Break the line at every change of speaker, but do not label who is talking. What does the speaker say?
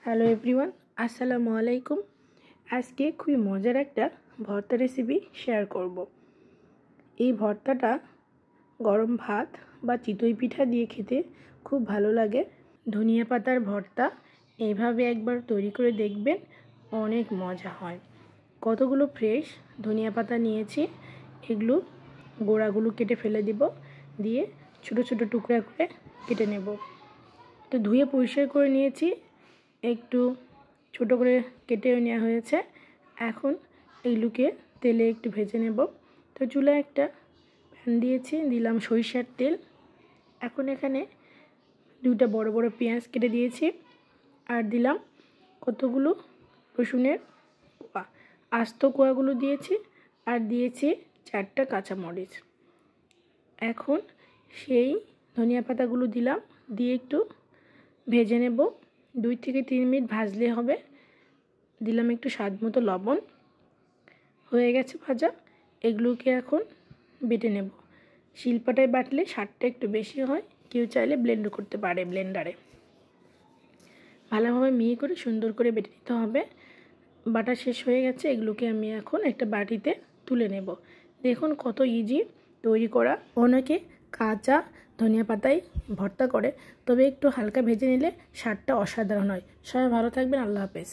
Hello everyone, আসসালামু আলাইকুম। আজকে খুবই মজার একটা ভর্তা রেসিপি শেয়ার করব। এই ভর্তাটা গরম ভাত বা চিতই পিঠা দিয়ে খেতে খুব ভালো লাগে। ধনিয়া পাতার ভর্তা এইভাবে একবার তৈরি করে দেখবেন, অনেক মজা হয়। কতগুলো ফ্রেশ ধনিয়া পাতা নিয়েছি, এগুলো গোড়াগুলো কেটে ফেলে দিব, দিয়ে ছোটো ছোটো টুকরা করে কেটে নেব। তো ধুয়ে পরিষ্কার করে নিয়েছি, একটু ছোট করে কেটেও নেওয়া হয়েছে। এখন এইগুলোকে তেলে একটু ভেজে নেব। তো চুলায় একটা প্যান দিয়েছি, দিলাম সরিষার তেল। এখন এখানে দুইটা বড় বড় পেঁয়াজ কেটে দিয়েছি, আর দিলাম কতগুলো রসুনের কোয়া, আস্ত কোয়াগুলো দিয়েছি, আর দিয়েছি 4টা কাঁচামরিচ। এখন সেই ধনিয়া পাতাগুলো দিলাম, দিয়ে একটু ভেজে নেব। 2 থেকে 3 মিনিট ভাজলে হবে। দিলাম একটু স্বাদ মতো লবণ। হয়ে গেছে ভাজা। এগুলোকে এখন বেটে নেব। শিলপাটায় বাটলে স্বাদটা একটু বেশি হয়, কেউ চাইলে ব্লেন্ডও করতে পারে ব্লেন্ডারে। ভালোভাবে মিহি করে সুন্দর করে বেটে নিতে হবে। বাটা শেষ হয়ে গেছে, এগুলোকে আমি এখন একটা বাটিতে তুলে নেব। দেখুন কত ইজি তৈরি করা। অনেকে কাঁচা ধনিয়া পাতায় ভর্তা করে, তবে একটু হালকা ভেজে নিলে স্বাদটা অসাধারণ হয়। সবাই ভালো থাকবেন, আল্লাহ হাফেজ।